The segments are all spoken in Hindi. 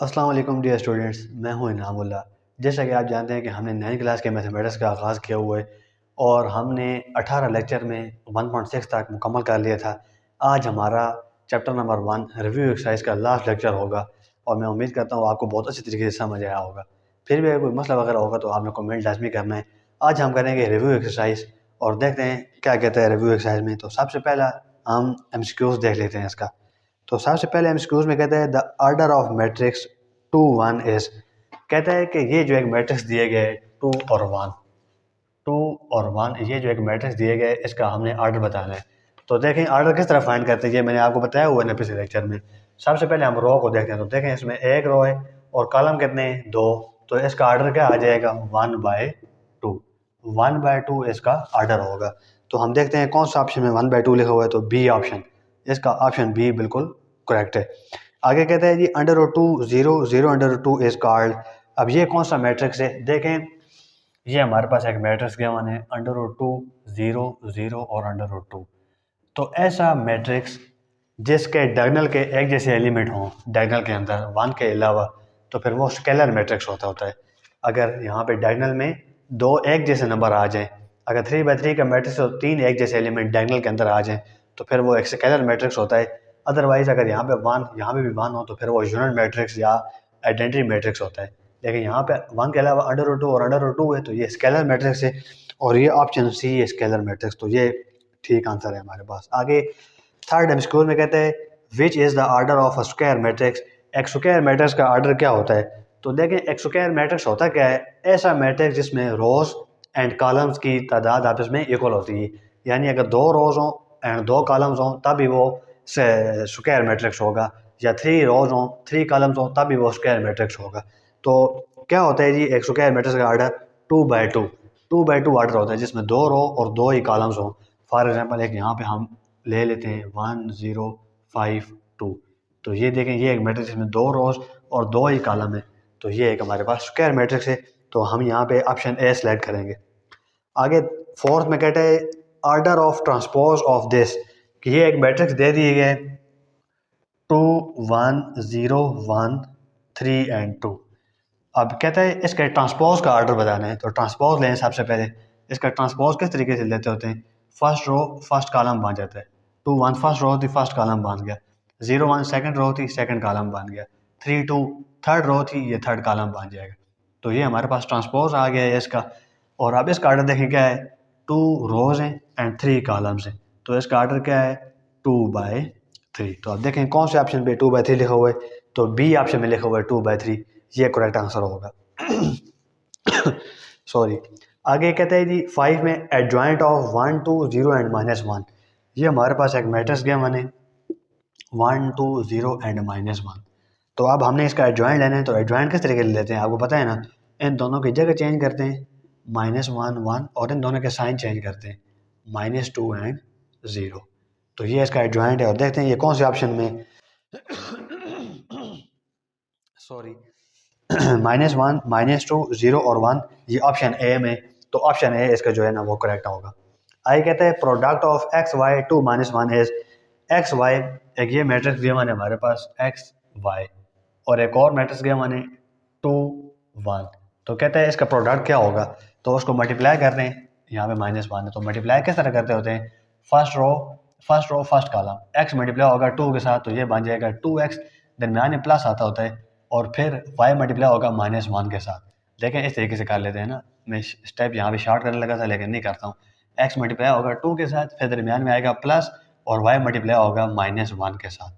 अस्सलाम वालेकुम डियर स्टूडेंट्स, मैं हूं इनामुल्ला। जैसा कि आप जानते हैं कि हमने 9वीं क्लास के मैथमेटिक्स का आगाज़ किया हुआ है और हमने 18 लेक्चर में 1.6 तक मुकम्मल कर लिया था। आज हमारा चैप्टर नंबर 1 रिव्यू एक्सरसाइज का लास्ट लेक्चर होगा और मैं उम्मीद करता हूँ आपको बहुत अच्छी तरीके से समझ आया होगा। फिर भी अगर कोई मसला वगैरह होगा तो आपने कमेंट लाजमी करना है। आज हम करेंगे रिव्यू एक्सरसाइज और देखते हैं क्या कहता है रिव्यू एक्सरसाइज में। तो सबसे पहला हम MCQs देख लेते हैं इसका। तो सबसे पहले MCQs में कहता है the order of matrix 2 1 is. कहता है कि ये जो एक मैट्रिक्स दिए गए 2 और 1, 2 और 1, ये जो एक मैट्रिक्स दिए गए इसका हमने ऑर्डर बताना है। तो देखें ऑर्डर किस तरह फाइंड करते हैं, ये मैंने आपको बताया हुआ है पिछले लेक्चर में। सबसे पहले हम रो को देखते हैं। तो देखें इसमें एक रो है और कॉलम कितने हैं, 2। तो इसका ऑर्डर क्या आ जाएगा, 1/2। 1/2 इसका ऑर्डर होगा। तो हम देखते हैं कौन सा ऑप्शन में 1/2 लिखा हुआ है। तो बी ऑप्शन, इसका ऑप्शन बी बिल्कुल करेक्ट है। आगे कहते हैं जी √2 0 0 √2 इज कॉल्ड। अब ये कौन सा मैट्रिक्स है, देखें ये हमारे पास एक मैट्रिक्स गिवन है √2 0 0 और √2। तो ऐसा मैट्रिक्स जिसके डायगोनल के एक जैसे एलिमेंट हों डायगोनल के अंदर 1 के अलावा, तो फिर वो स्केलर मैट्रिक्स होता है। अगर यहाँ पे डायगोनल में दो एक जैसे नंबर आ जाएं, अगर 3/3 का मैट्रिक्स हो, 3 एक जैसे एलिमेंट डायगोनल के अंदर आ जाएं, तो फिर वो एक स्केलर मैट्रिक्स होता है। अदरवाइज अगर यहाँ पे 1 यहाँ पे भी 1 हो तो फिर वो यूनिट मैट्रिक्स या आइडेंटिटी मैट्रिक्स होता है। लेकिन यहाँ पे 1 के अलावा √2 और √2 है तो ये स्केलर मैट्रिक्स है और ये ऑप्शन सी है स्केलर मैट्रिक्स। तो ये ठीक आंसर है हमारे पास। आगे थर्ड MCQ में कहते हैं which is the order of a square matrix. एक स्क्वायर मैट्रिक्स का ऑर्डर क्या होता है। तो देखें एक स्क्वायर मैट्रिक्स होता क्या है, ऐसा मैट्रिक्स जिसमें रोज एंड कॉलम्स की तादाद आपस में इक्वल होती है। यानी अगर 2 रोज हों एंड 2 कॉलम्स हों तब भी वो स्क्वायर मैट्रिक्स होगा, या 3 रोज हों 3 कॉलम्स हों तब भी वो स्क्वायर मैट्रिक्स होगा। तो क्या होता है जी, एक स्क्वायर मैट्रिक्स का ऑर्डर 2/2 2/2 ऑर्डर होता है जिसमें 2 रो और 2 ही कॉलम्स हों। फॉर एग्जांपल एक यहाँ पे हम ले लेते हैं 1 0 5 2। तो ये देखें ये एक मैट्रिक्स जिसमें 2 रोज और 2 ही कॉलम है। तो ये एक हमारे पास स्क्वायर मैट्रिक्स है। तो हम यहाँ पे ऑप्शन ए सेलेक्ट करेंगे। आगे फोर्थ में कहते हैं order of transpose of this, कि ये एक मैट्रिक्स दे दिए गए 2 1 0 1 3 एंड 2। अब कहता है इसके ट्रांसपोज का ऑर्डर बताना है। तो ट्रांसपोज लें सबसे पहले। इसका ट्रांसपोज किस तरीके से लेते होते हैं, फर्स्ट रो फर्स्ट कॉलम बन जाता है। 2 1 फर्स्ट रो थी फर्स्ट कॉलम बन गया, 0 1 सेकंड रो थी सेकंड कॉलम बन गया, 3 2 थर्ड रो थी ये थर्ड कॉलम बन जाएगा। तो ये हमारे पास ट्रांसपोज आ गया है इसका। और अब इसका ऑर्डर देखें क्या है, 2 रोज हैं एंड 3 कॉलम्स हैं। तो इसका ऑर्डर क्या है, 2/3। तो अब देखें कौन से ऑप्शन पे 2/3 लिखा हुआ है। तो बी ऑप्शन में लिखा हुआ है 2/3, ये करेक्ट आंसर होगा। सॉरी। आगे कहते हैं जी 5 में एडजॉइंट ऑफ 1 2 0 एंड -1। ये हमारे पास एक मैट्रिक्स गया मैंने 1 2 0 एंड -1। तो अब हमने इसका एडजॉइंट लेना है। तो एडजॉइंट किस तरीके से लेते हैं आपको पता है ना, इन दोनों की जगह चेंज करते हैं -1 1 और इन दोनों के साइन चेंज करते हैं -2 एंड 0। तो ये इसका एडजॉइंट है और देखते हैं ये कौन से ऑप्शन में सॉरी -1 -2 0 और 1, ये ऑप्शन ए में। तो ऑप्शन ए इसका जो है ना वो करेक्ट होगा। आगे कहते हैं product of X Y 2 -1 is. X Y एक ये मैट्रिक्स दिया मैंने हमारे पास एक्स वाई, और एक और मैट्रिक्स दिया मैंने 2 1। तो कहते हैं इसका प्रोडक्ट क्या होगा। तो उसको मल्टीप्लाई करते हैं, यहाँ पे -1 है तो मल्टीप्लाई किस तरह करते होते हैं, first row first column, X multiply होगा 2 के साथ तो ये बन जाएगा 2x, दरमियान में प्लस आता होता है, और फिर y मल्टीप्लाई होगा -1 के साथ। देखें इस तरीके से कर लेते हैं ना, मैं स्टेप यहाँ पे शॉर्ट करने लगा था लेकिन नहीं करता हूँ। x मल्टीप्लाई होगा 2 के साथ, फिर दरमियान में आएगा प्लस, और y मल्टीप्लाई होगा -1 के साथ।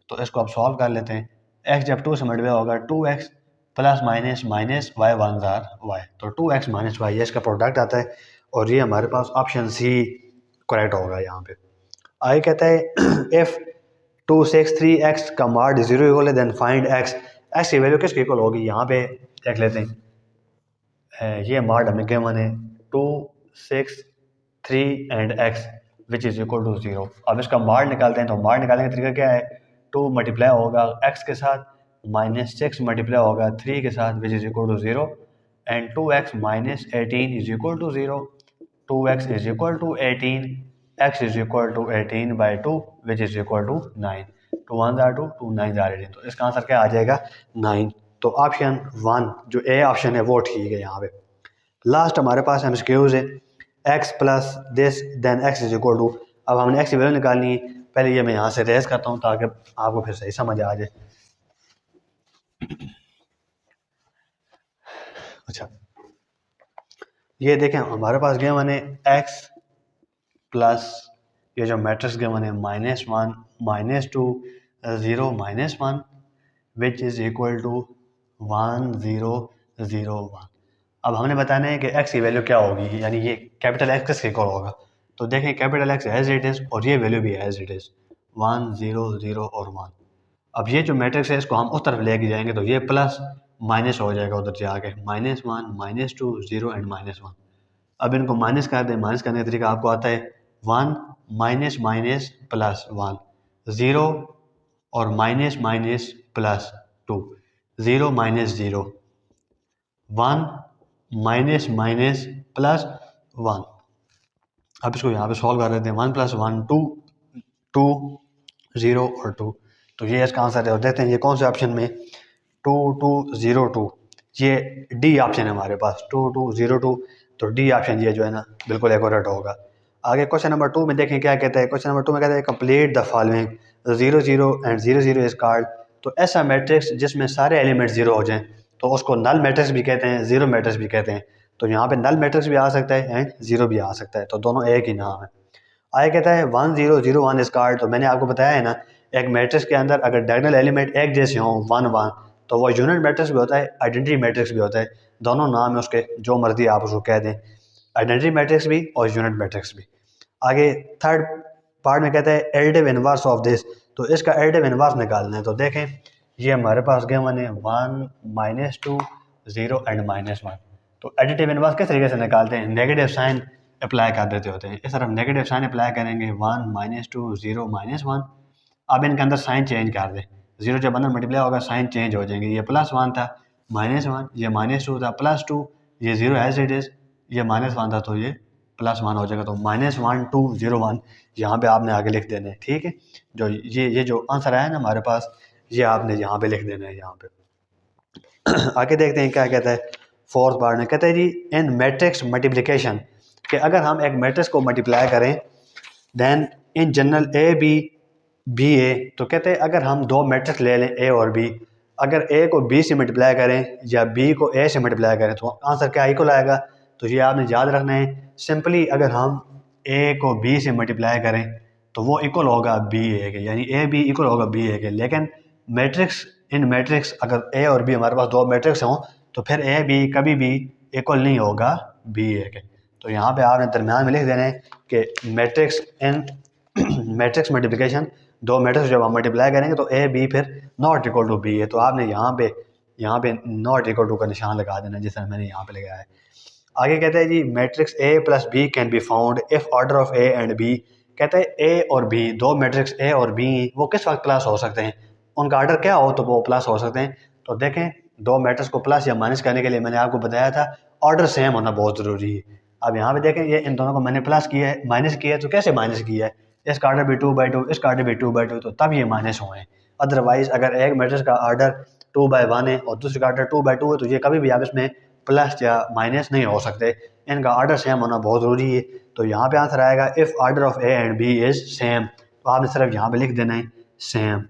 तो इसको अब सॉल्व कर लेते हैं। x जब 2 से मल्टीप्लाई होगा 2x plus minus minus y 1 y, तो 2x - y ये इसका प्रोडक्ट आता है और ये हमारे पास ऑप्शन सी करेक्ट होगा यहाँ पे। आगे कहता है इफ 263x का मॉड 0 इक्वल है देन फाइंड x। x की वैल्यू किसके इक्वल होगी, यहाँ पे देख लेते हैं। ये मॉड हमने क्या माने 2 6 3 and x which is equal to 0। अब इसका मॉड निकालते हैं। तो मॉड निकालने का तरीका क्या है, 2 मल्टीप्लाई होगा x के साथ, -6 मल्टीप्लाई होगा 3 के साथ which is equal to 0, and 2x - 18 is equal to 0। 2x is equal to 18, x is equal to 18/2 which is equal to 9। 2 1 are 2, 2 9 are 18। तो इसका आंसर क्या आ जाएगा 9। तो ऑप्शन 1 जो ए ऑप्शन है वो ठीक है यहाँ पे। लास्ट हमारे पास एमसीक्यूज है x plus this then x is equal to. अब हमने x की वैल्यू निकालनी है। पहले ये मैं यहाँ से रेज करता हूँ ताकि आपको फिर सही समझ आ जाए। अच्छा ये देखें हमारे पास गिवन है x प्लस ये जो मैट्रिक्स गिवन है -1 -2 0 -1 विच इज़ इक्वल टू 1 0 0 1। अब हमने बताना है कि x की वैल्यू क्या होगी, यानी ये कैपिटल X किसके इक्वल होगा। तो देखें capital X as it is और ये वैल्यू भी एज इट इज़ 1 0 0 और 1। अब ये जो मैट्रिक्स है इसको हम उस तरफ लेके जाएंगे तो ये प्लस माइनस हो जाएगा उधर जाके -1 -2 0 एंड -1। अब इनको माइनस कर दें। माइनस करने का तरीका आपको आता है 1 माइनस माइनस प्लस 1 0 और minus minus plus 2 0 minus 0 1 minus minus plus 1। अब इसको यहाँ पे सॉल्व कर देते हैं 1 + 1 2 2 0 और 2। तो ये इसका आंसर है। और देखते हैं ये कौन से ऑप्शन में 2 2 0 2 ये डी ऑप्शन है हमारे पास 2 2 0 2। तो डी ऑप्शन ये जो है ना बिल्कुल एक्यूरेट होगा। आगे क्वेश्चन नंबर 2 में देखें क्या कहता है। क्वेश्चन नंबर 2 में कहता है complete the following 0 0 and 0 0 is called. तो ऐसा मैट्रिक्स जिसमें सारे एलिमेंट जीरो हो जाएं तो उसको नल मैट्रिक्स भी कहते हैं, जीरो मैट्रिक्स भी कहते हैं। तो यहाँ पे नल मैट्रिक्स भी आ सकता है एंड जीरो भी आ सकता है, तो दोनों एक ही नाम है। आगे कहता है 1 0 0 1 इज कॉल्ड। तो मैंने आपको बताया है ना एक मैट्रिक्स के अंदर अगर डायगोनल एलिमेंट एक जैसे हों 1 1 तो वो यूनिट मैट्रिक्स भी होता है, आइडेंटिटी मैट्रिक्स भी होता है। दोनों नाम है उसके, जो मर्जी आप उसको कह दें, आइडेंटिटी मैट्रिक्स भी और यूनिट मैट्रिक्स भी। आगे थर्ड पार्ट में कहता है एडिटिव इनवर्स ऑफ दिस। तो इसका एडिटिव इनवर्स निकालना है। तो देखें ये हमारे पास गिवन है 1 -2 0 एंड -1। तो एडिटिव इनवर्स किस तरीके से निकालते हैं, नेगेटिव साइन अप्लाई कर देते होते हैं। इस तरफ नेगेटिव साइन अप्लाई करेंगे 1 -2 0 -1। अब इनके अंदर साइन चेंज कर दें, जीरो जब अंदर मल्टीप्लाई होगा साइन चेंज हो जाएंगे। ये +1 था -1, ये -2 था +2, ये 0 एज इट इज़, ये -1 था तो ये +1 हो जाएगा। तो -1 2 0 1 यहाँ पे आपने आगे लिख देना है, ठीक है। जो ये जो आंसर आया ना हमारे पास ये आपने यहाँ पे लिख देना है यहाँ पे। आगे देखते हैं क्या कहता है। फोर्थ पार्ट में कहता है जी इन मैट्रिक्स मल्टीप्लिकेशन कि अगर हम एक मैट्रिक्स को मल्टीप्लाई करें then in general A B B A. तो कहते हैं अगर हम दो मैट्रिक्स ले लें ए और बी, अगर ए को बी से मल्टीप्लाई करें या बी को ए से मल्टीप्लाई करें तो आंसर क्या इक्वल आएगा। तो ये आपने याद रखना है। सिंपली अगर हम ए को बी से मल्टीप्लाई करें तो वो इक्वल होगा बी ए के, यानी ए बी इक्वल होगा बी ए के। लेकिन मैट्रिक्स इन मैट्रिक्स अगर ए और बी हमारे पास दो मैट्रिक्स हों तो फिर ए बी कभी भी इक्वल नहीं होगा बी ए के। तो यहाँ पे आपने दरम्यान में लिख देना है कि मैट्रिक्स इन मैट्रिक्स मल्टीप्लिकेशन दो मैट्रिक्स जब हम मल्टीप्लाई करेंगे तो ए बी फिर नॉट इक्वल टू बी है। तो आपने यहाँ पे नॉट इक्वल टू का निशान लगा देना जिस तरह मैंने यहाँ पे लगाया है। आगे कहता है जी matrix A plus B can be found if order of A and B. कहता है ए और बी दो मैट्रिक्स ए और बी वो किस वक्त प्लस हो सकते हैं, उनका ऑर्डर क्या हो तो वो प्लस हो सकते हैं। तो देखें दो मैट्रिक्स को प्लस या माइनस करने के लिए मैंने आपको बताया था ऑर्डर सेम होना बहुत ज़रूरी है। अब यहाँ पे देखें ये इन दोनों को मैंने प्लस किया है, माइनस किया है। तो कैसे माइनस किया है, इसका ऑर्डर भी 2/2 इसका ऑर्डर भी 2/2 तो तब ये माइनस हुए हैं। अदरवाइज अगर एक मैट्रिक्स का ऑर्डर 2/1 है और दूसरे का ऑर्डर 2/2 है तो ये कभी भी आप इसमें प्लस या माइनस नहीं हो सकते, इनका ऑर्डर सेम होना बहुत ज़रूरी है। तो यहाँ पे आंसर आएगा if order of A and B is same. तो आपने सिर्फ यहाँ पे लिख देना है सेम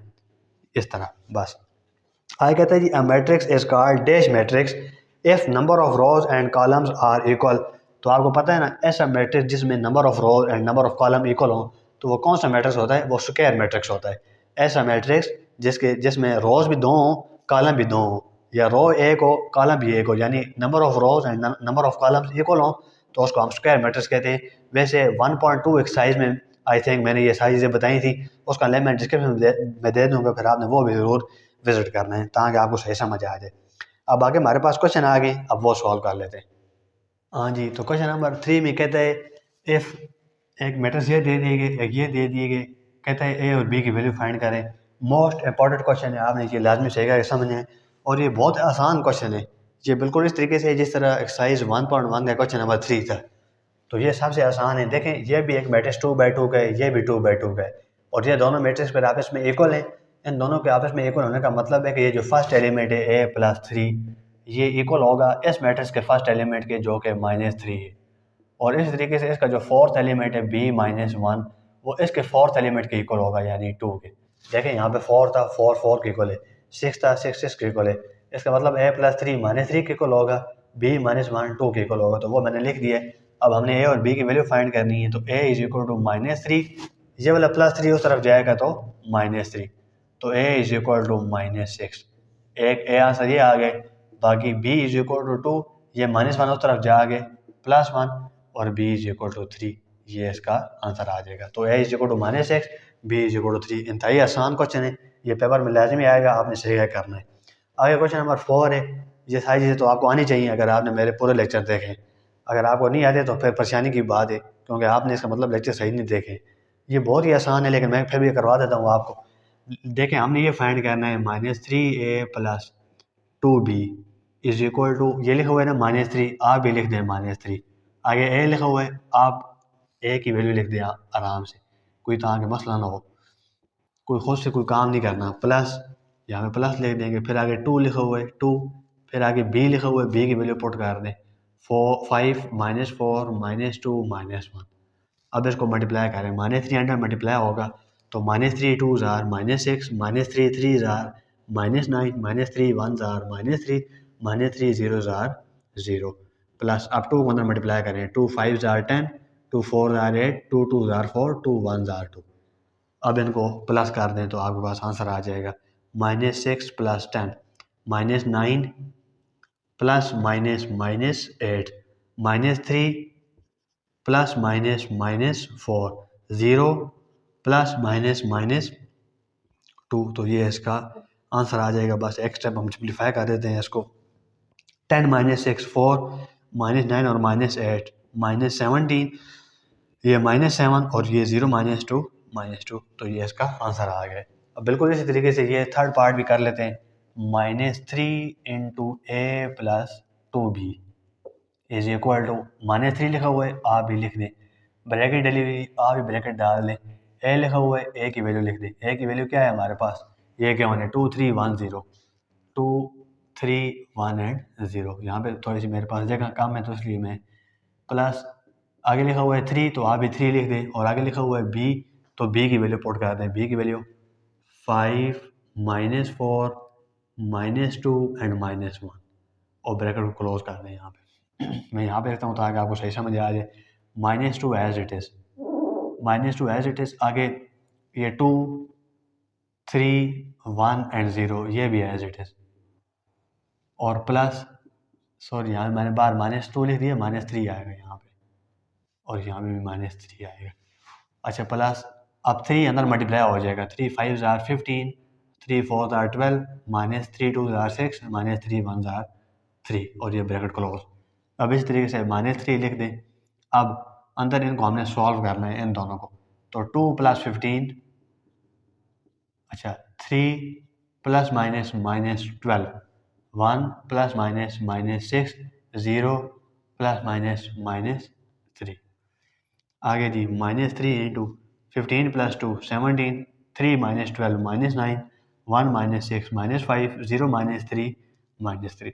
इस तरह बस। आगे कहता है जी a matrix is called dash matrix if number of rows and columns are equal. तो आपको पता है ना ऐसा मैट्रिक्स जिसमें number of rows and number of column equal हो तो वो कौन सा मैट्रिक्स होता है, वो स्क्वायर मैट्रिक्स होता है। ऐसा मैट्रिक्स जिसमें रोज भी दो हों कॉलम भी दो हों, या रो एक हो कॉलम भी एक हो, यानी number of rows and number of columns equal हो तो उसको हम स्क्वायर मैट्रिक्स कहते हैं। वैसे 1.2 एक्सरसाइज में आई थिंक मैंने ये सारी चीज़ें बताई थी, उसका लिंक मैं डिस्क्रिप्शन में दे दूँगा, फिर आपने वो भी ज़रूर विजिट करना है ताकि आपको सही समझ आ जाए। अब आगे हमारे पास क्वेश्चन आ गए, अब वो सॉल्व कर लेते हैं। हाँ जी, तो क्वेश्चन नंबर 3 में कहता है इफ़ एक मैट्रिक्स ये दे दिए गए एक ये दे दिए गए, कहता है ए और बी की वैल्यू फाइंड करें। मोस्ट इंपॉर्टेंट क्वेश्चन है, आपने ये लाजमी सही समझना है और ये बहुत आसान क्वेश्चन है। ये बिल्कुल इस तरीके से जिस तरह एक्सरसाइज 1.1 का क्वेश्चन नंबर 3 था, तो ये सबसे आसान है। देखें ये भी एक मैट्रिक्स 2/2 का है, ये भी 2/2 का है और ये दोनों मैट्रिक्स पर आपस में इक्वल हैं। इन दोनों के आपस में इक्वल होने का मतलब है कि ये जो फर्स्ट एलिमेंट है a प्लस 3 ये इक्वल होगा इस मैट्रिक्स के फर्स्ट एलिमेंट के जो कि -3 है, और इस तरीके से इसका जो फोर्थ एलिमेंट है b-1 वो इसके फोर्थ एलिमेंट के इक्वल होगा यानी 2 के। देखें यहाँ पे 4 था, 4 के इक्वल है, 6 था, 6 के इक्वल है। इसका मतलब a प्लस 3 -3 के इक्वल होगा, b-1 2 के इक्वल होगा, तो वो मैंने लिख दिया। अब हमने a और b की वैल्यू फाइंड करनी है, तो a इज इक्वल टू -3, ये वाला +3 उस तरफ जाएगा तो -3, तो a इज इक्वल टू -6। एक a आंसर ये आ गए, बाकी b इज इक्वल टू 2, ये -1 उस तरफ जा गए +1, और b इज इक्वल टू 3, ये इसका आंसर आ जाएगा। तो a is equal to -6, b is equal to 3। इंतहाई आसान क्वेश्चन है, ये पेपर में लाजमी आएगा, आपने सही करना है। आगे क्वेश्चन नंबर 4 है। ये सारी चीज़ें तो आपको आनी चाहिए अगर आपने मेरे पूरे लेक्चर देखे। अगर आपको नहीं आते तो फिर परेशानी की बात है, क्योंकि आपने इसका मतलब लेक्चर सही नहीं देखे। ये बहुत ही आसान है, लेकिन मैं फिर भी करवा देता हूँ आपको। देखें, हमने ये फाइंड करना है -3a plus 2b is equal to, ये लिखा हुआ है ना -3, आप भी लिख दें -3, आगे a लिखा हुआ है, आप a की वैल्यू लिख दें आराम से, कोई तो आगे मसला ना हो, कोई खुद से कोई काम नहीं करना। प्लस, यहाँ पे प्लस लिख देंगे, फिर आगे 2 लिखा हुआ है 2, फिर आगे b लिखा हुआ है, b की वैल्यू पुट कर दें 5 -4 -2 -1। अब इसको मल्टीप्लाई करें, -3 अंडर मल्टीप्लाई होगा तो -3 2s are -6, -3 3s are -9, -3 1s are -3, -3 0s are 0, plus अब 2 को अंदर मल्टीप्लाई करें, 2 5s are 10, 2 4s are 8, 2 2s are 4, 2 1s are 2। अब इनको प्लस कर दें तो आपके पास आंसर आ जाएगा -6 प्लस 10 -9 प्लस -8 -3 प्लस -4 0 प्लस -2, तो ये इसका आंसर आ जाएगा। बस एक स्टेप हम सिंप्लीफाई कर देते हैं इसको, 10 -6 4 -9 और -8 -17, ये -7 और ये 0 -2, तो ये इसका आंसर आ गया। अब बिल्कुल इसी तरीके से ये थर्ड पार्ट भी कर लेते हैं, -3 into a plus 2b is equal to, -3 लिखा हुआ है, आप भी लिख दें, ब्रैकेट डली हुई, आप भी ब्रैकेट डाल दें, a लिखा हुआ है, a की वैल्यू लिख दें। a की वैल्यू क्या है हमारे पास, ये क्या होने 2 3 1 0, 2 3 1 एंड 0। यहाँ पे थोड़ी सी मेरे पास जगह कम है तो इसलिए मैं प्लस, आगे लिखा हुआ है 3 तो आप भी 3 लिख दें, और आगे लिखा हुआ है b तो b की वैल्यू पुट कर दें, b की वैल्यू 5 -4 -2 एंड -1, और ब्रैकेट को क्लोज कर दें। यहाँ पे मैं यहाँ पे रखता हूँ ताकि आपको सही समझ आ जाए। -2 as it is, -2 as it is, आगे ये 2 3 1 एंड 0 ये भी एज इट इज़, और प्लस, सॉरी यहाँ मैंने बार -2 लिख दिया, -3 आएगा यहाँ पे, और यहाँ पे भी -3 आएगा। अच्छा, प्लस अब 3 अंदर मल्टीप्लाई हो जाएगा, 3 5s are 15, 3 4s are 12, -3 2s are 6, -3 1s are 3, और ये ब्रैकेट क्लोज। अब इस तरीके से -3 लिख दें। अब अंदर इनको हमने सॉल्व करना है इन दोनों को, तो 2 + 15, अच्छा 3 ± -12, 1 ± -6, 0 ± -3। आगे जी -3 इंटू 15 + 2 17, 3 - 12 -9, 1 - 6 -5, 0 -3 -3।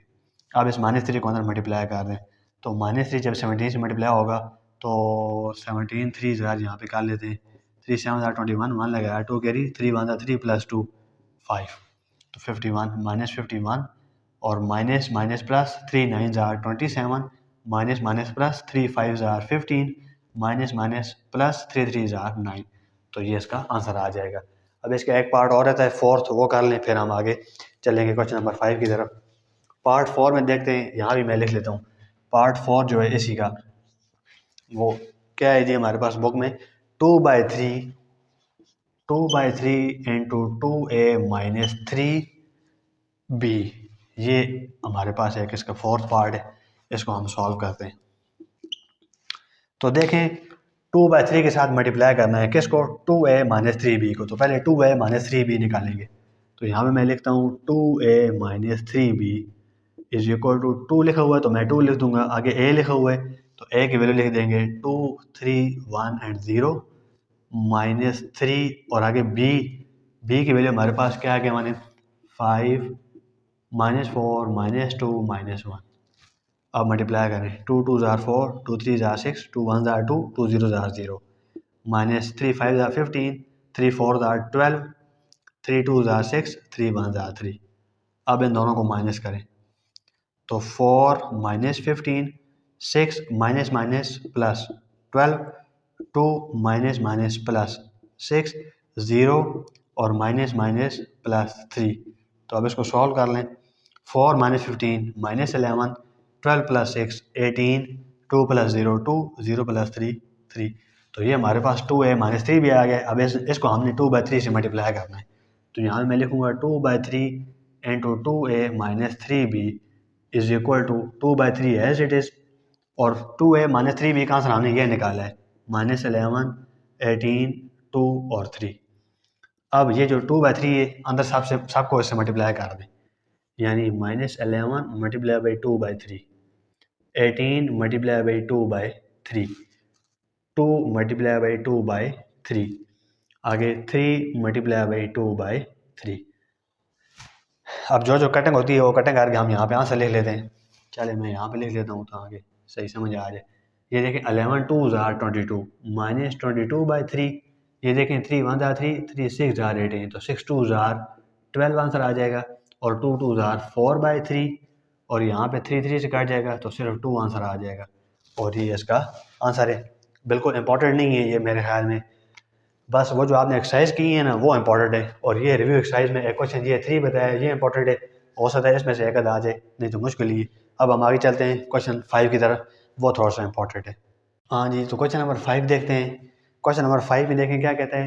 अब इस -3 को अंदर मल्टीप्लाई कर दें, तो -3 जब 17 से मल्टीप्लाई होगा तो 17 3 यहाँ पे कर लेते हैं, 3 7 21, 1 लगाया, 2 कैरी, 3 1 3 + 2 5, तो 51 -51, और minus minus plus 3 9 27, minus minus plus 3 5 15, minus minus plus 3 3 9, तो ये इसका आंसर आ जाएगा। अब इसका एक पार्ट और रहता है फोर्थ, वो कर लें, फिर हम आगे चलेंगे क्वेश्चन नंबर 5 की तरफ। पार्ट 4 में देखते हैं, यहाँ भी मैं लिख लेता हूँ। पार्ट 4 जो है इसी का, वो क्या है जी हमारे पास बुक में, 2/3 इंटू 2a - 3b, ये हमारे पास एक इसका फोर्थ पार्ट है, इसको हम सॉल्व करते हैं। तो देखें 2/3 के साथ मल्टीप्लाई करना है किसको, 2a - 3b को, तो पहले 2a - 3b निकालेंगे। तो यहाँ पे मैं लिखता हूँ 2a - 3b is equal to, 2 लिखा हुआ है तो मैं 2 लिख दूंगा, आगे a लिखा हुआ है तो a की वैल्यू लिख देंगे 2 3 1 एंड 0 -3, और आगे b बी की वैल्यू हमारे पास क्या आ गया माने 5 -4 -2 -1। अब मल्टीप्लाई करें, 2 2 ज़ार 4, 2 3 ज़ार 6, 2 1 ज़ार 2, 2 0 ज़ार 0, -3 5 ज़ार 15, 3 4 ज़ार 12, 3 2 ज़ार 6, 3 1 ज़ार 3। अब इन दोनों को माइनस करें तो 4 -15, 6 minus minus plus 12, 2 minus minus plus 6, 0 और माइनस माइनस प्लस 3। तो अब इसको सॉल्व कर लें। 4 -15 -11, 12 + 6 18, 2 + 0 2, 0 + 3 3। तो ये हमारे पास 2a - 3 भी आ गया। अब इसको हमने 2/3 से मल्टीप्लाई करना है। तो यहाँ मैं लिखूँगा 2/3 into 2a - 3b is equal to 2/3 as it is, और 2a - 3b का आंसर हमने ये निकाला है -11, 18, 2 और 3। अब ये जो 2/3 है अंदर सबको इससे मल्टीप्लाई कर दें, यानी -11 multiply by 2/3, 18 multiply by 2/3, 2 multiply by 2/3, आगे 3 मल्टीप्लाई बाई 2/3। अब जो जो कटिंग होती है वो कटिंग करके हम यहाँ पे आंसर लिख लेते हैं। चले मैं यहाँ पे लिख लेता हूँ तो आगे सही समझ आ जाए। ये देखें 11 2 ज़ार 22 -22/3। ये देखें 3 1 ज़ार 3, 3 6 ज़ार 18, तो 6 2 ज़ार 12 आंसर आ जाएगा, और 2 2 ज़ार 4/3, और यहाँ पे 3 3 से कट जाएगा तो सिर्फ 2 आंसर आ जाएगा, और ये इसका आंसर है। बिल्कुल इंपॉर्टेंट नहीं है ये मेरे ख्याल में, बस वो जो आपने एक्सरसाइज की है ना वो इंपॉर्टेंट है, और ये रिव्यू एक्सरसाइज में एक क्वेश्चन ये 3 बताया ये इंपॉर्टेंट है। हो सकता है इसमें से एक आ जाए, नहीं तो मुश्किल ही है। अब हम आगे चलते हैं क्वेश्चन 5 की तरफ, वो थोड़ा सा इंपॉर्टेंट है। हाँ जी, तो क्वेश्चन नंबर 5 देखते हैं। क्वेश्चन नंबर 5 में देखें क्या कहता है।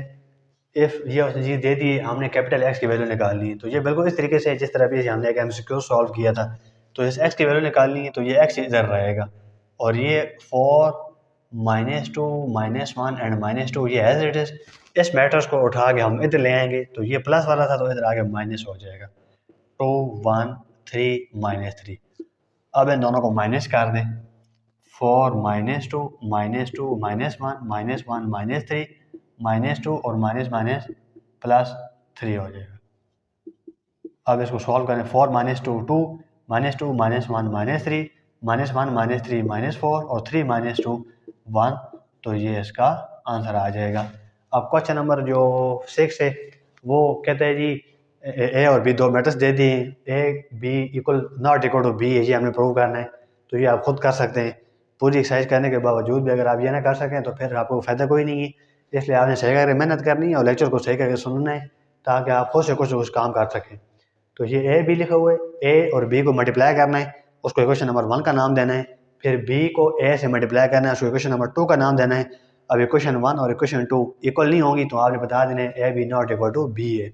इफ़ ये उसने चीज़ दे दी, हमने कैपिटल एक्स की वैल्यू निकालनी है, तो ये बिल्कुल इस तरीके से जिस तरह भी हमने एक MCQ सॉल्व किया था। तो इस एक्स की वैल्यू निकालनी है तो ये एक्स इधर रहेगा, और ये 4 -2 -1 एंड -2 ये एज इट इज़। इस मैटर्स को उठा के हम इधर ले आएंगे तो ये प्लस वाला था तो इधर आगे माइनस हो जाएगा। 2 1 3 -3। अब इन दोनों को माइनस कर दें। 4 -2 -2 -1 -1 -3 -2 और माइनस माइनस प्लस 3 हो जाएगा। अब इसको सॉल्व करें। 4 -2 2, -2 -1 -3 -1 -3 -4 और 3 -2 1, तो ये इसका आंसर आ जाएगा। अब क्वेश्चन नंबर जो 6 है वो कहते हैं जी ए और बी दो मैट्रिक्स दे दिए, A B equal not equal to B है, ये हमें प्रूव करना है। तो ये आप खुद कर सकते हैं। पूरी एक्सरसाइज करने के बावजूद भी अगर आप ये ना कर सकें तो फिर आपको फ़ायदा कोई नहीं है। इसलिए आपने सही करके मेहनत करनी है और लेक्चर को सही करके सुनना है, ताकि आप खुद से कुछ काम कर सकें। तो ये ए बी लिखा हुआ है, ए और बी को मल्टीप्लाई करना है, उसको इक्वेशन नंबर 1 का नाम देना है। फिर बी को ए से मल्टीप्लाई करना है, उसको इक्वेशन नंबर 2 का नाम देना है। अब इक्वेशन 1 और इक्वेशन 2 इक्वल नहीं होंगी तो आपने बता देना है A B not equal to B है।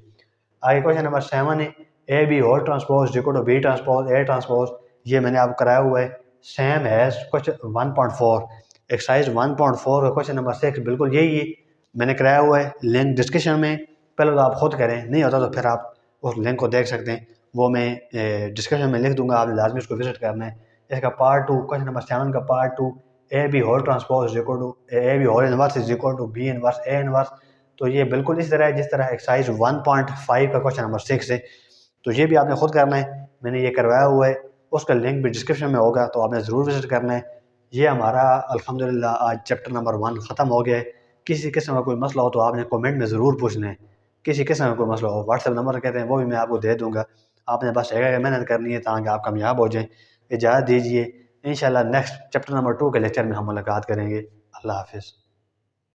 आगे क्वेश्चन नंबर 7 है, A B whole transpose equal to B transpose A transpose. ये मैंने आपको कराया हुआ है सेम एज क्वेश्चन 1.4 एक्सरसाइज 1.4 का क्वेश्चन नंबर 6 बिल्कुल यही है, मैंने कराया हुआ है। लिंक डिस्क्रिप्शन में, पहले तो आप खुद करें, नहीं होता तो फिर आप उस लिंक को देख सकते हैं, वो मैं डिस्क्रिप्शन में लिख दूंगा, आपने लाजमी उसको विजिट करना है। इसका पार्ट 2 क्वेश्चन नंबर 7 का part 2, A B whole transpose equal to A B whole inverse is equal to B inverse A inverse. तो ये बिल्कुल इस तरह है जिस तरह एक्सरसाइज 1.5 का क्वेश्चन नंबर 6 है। तो ये भी आपने खुद करना है, मैंने ये करवाया हुआ है, उसका लिंक भी डिस्क्रिप्शन में होगा, तो आपने ज़रूर विजिट करना है। ये हमारा अल्हम्दुलिल्लाह आज चैप्टर नंबर 1 ख़त्म हो गया है। किसी किस्म का कोई मसला हो तो आपने कमेंट में ज़रूर पूछना है। किसी किस्म का कोई मसला हो, व्हाट्सएप नंबर कहते हैं वो भी मैं आपको दे दूँगा। आपने बस एक मेहनत करनी है ताकि आप कामयाब हो जाएँ। इजाज़त दीजिए, इंशाल्लाह नेक्स्ट चैप्टर नंबर 2 के लेक्चर में हम मुलाकात करेंगे। अल्लाह हाफ़िज़।